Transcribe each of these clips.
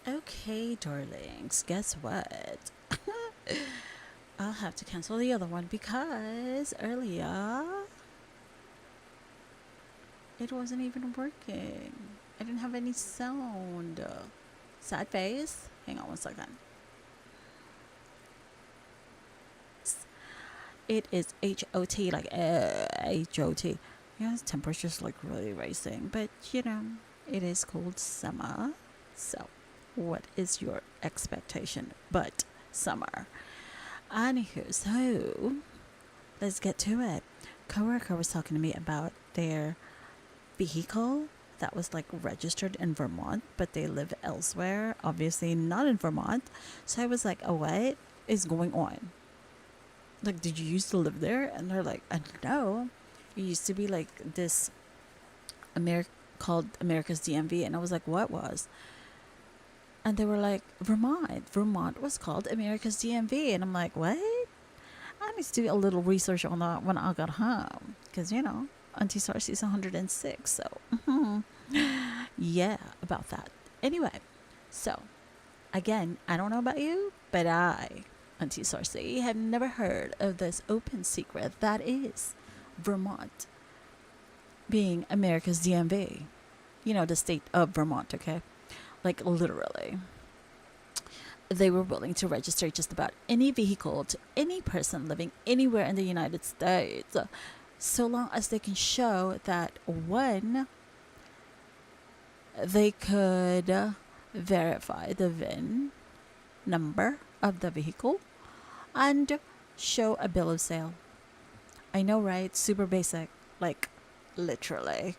Okay, darlings, guess what? I'll have to cancel the other one because earlier it wasn't even working. I didn't have any sound. Sad face? Hang on one second. It is HOT, like HOT. Yeah, his temperature's like really racing, but it is cold summer. So, what is your expectation but summer? Anywho, so let's get to it. Coworker was talking to me about their vehicle that was like registered in Vermont, but they live elsewhere, obviously not in Vermont. So I was like, oh, what is going on? Like, did you used to live there? And they're like, I don't know. It used to be like this called America's DMV. And I was like, what was? And they were like, Vermont. Vermont was called America's DMV. And I'm like, what? I need to do a little research on that when I got home. Because, Auntie Sarcy's 106. So, yeah, about that. Anyway, so, again, I don't know about you, but Auntie Sarcy, had never heard of this open secret that is Vermont being America's DMV. The state of Vermont, okay? Like, literally. They were willing to register just about any vehicle to any person living anywhere in the United States, so long as they can show that, one, they could verify the VIN number of the vehicle and show a bill of sale. I know, right? Super basic, like literally.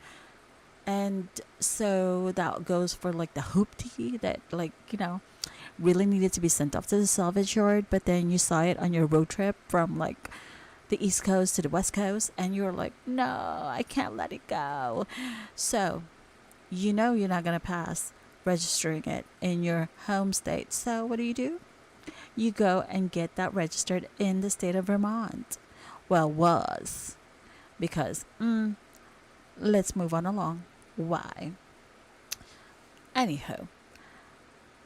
And so that goes for like the hoopty that, like, really needed to be sent off to the salvage yard, but then you saw it on your road trip from like the East Coast to the West Coast, and you're like, no, I can't let it go. So, you're not going to pass registering it in your home state. So, what do? You go and get that registered in the state of Vermont. Well, was. Because, let's move on along. Why? Anywho,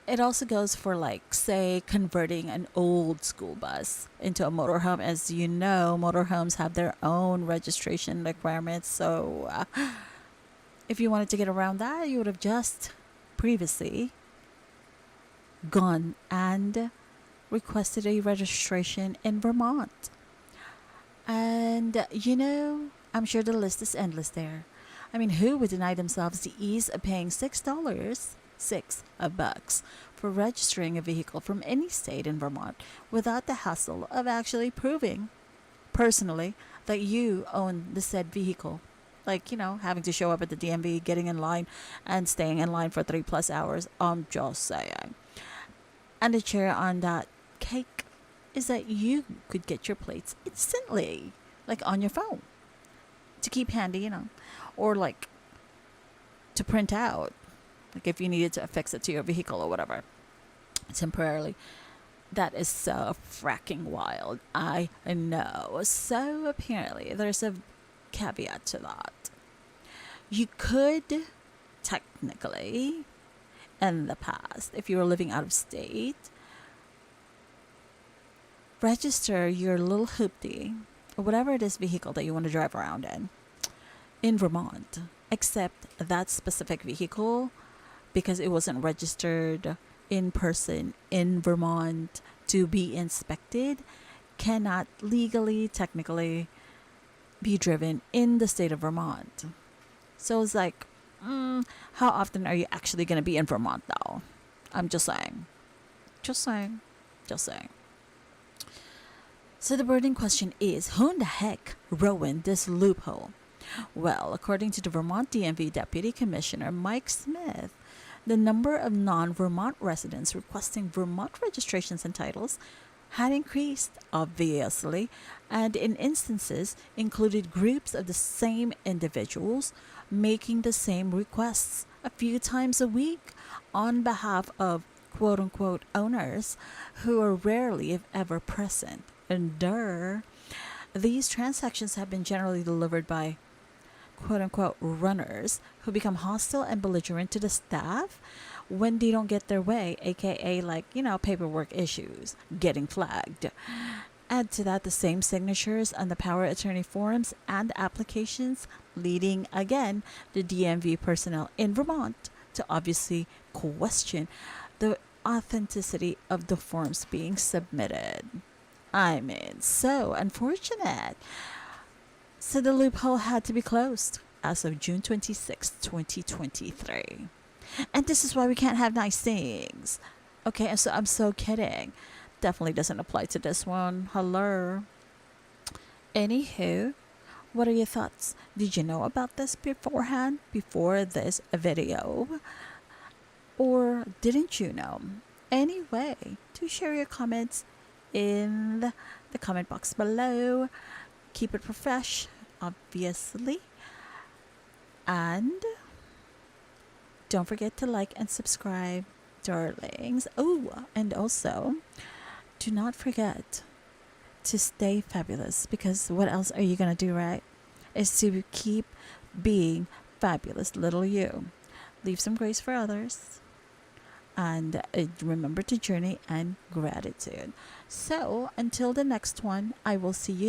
it also goes for, like, say, converting an old school bus into a motorhome. As you know, motorhomes have their own registration requirements. So, if you wanted to get around that, you would have just previously gone and requested a registration in Vermont. And, I'm sure the list is endless there. I mean, who would deny themselves the ease of paying $6 for registering a vehicle from any state in Vermont without the hassle of actually proving personally that you own the said vehicle? Like, having to show up at the DMV, getting in line, and staying in line for 3+ hours. I'm just saying. And the cherry on that cake is that you could get your plates instantly, like on your phone, to keep handy, or like to print out, like if you needed to affix it to your vehicle or whatever, temporarily. That is so fracking wild. I know. So apparently, there's a caveat to that. You could technically, in the past, if you were living out of state, register your little hoopty or whatever it is vehicle that you want to drive around in Vermont, except that specific vehicle, because it wasn't registered in person in Vermont to be inspected, cannot legally, technically be driven in the state of Vermont. So it's like, how often are you actually going to be in Vermont though? I'm just saying. Just saying. Just saying. So the burning question is, who in the heck ruined this loophole? Well, according to the Vermont DMV Deputy Commissioner Mike Smith, the number of non-Vermont residents requesting Vermont registrations and titles had increased, obviously, and in instances included groups of the same individuals making the same requests a few times a week on behalf of quote-unquote owners who are rarely, if ever, present. And these transactions have been generally delivered by quote unquote runners who become hostile and belligerent to the staff when they don't get their way, aka like, paperwork issues, getting flagged. Add to that the same signatures on the power attorney forms and applications, leading again the DMV personnel in Vermont to obviously question the authenticity of the forms being submitted. I mean, so unfortunate. So the loophole had to be closed as of June 26, 2023. And this is why we can't have nice things. Okay, and so I'm so kidding. Definitely doesn't apply to this one. Hello. Anywho, what are your thoughts? Did you know about this beforehand, before this video? Or didn't you know? Anyway, do share your comments in the comment box below. Keep it profesh, obviously. And don't forget to like and subscribe, darlings. Oh, and also, do not forget to stay fabulous, because what else are you going to do, right? Is to keep being fabulous, little you. Leave some grace for others. And remember to journey and gratitude. So, until the next one, I will see you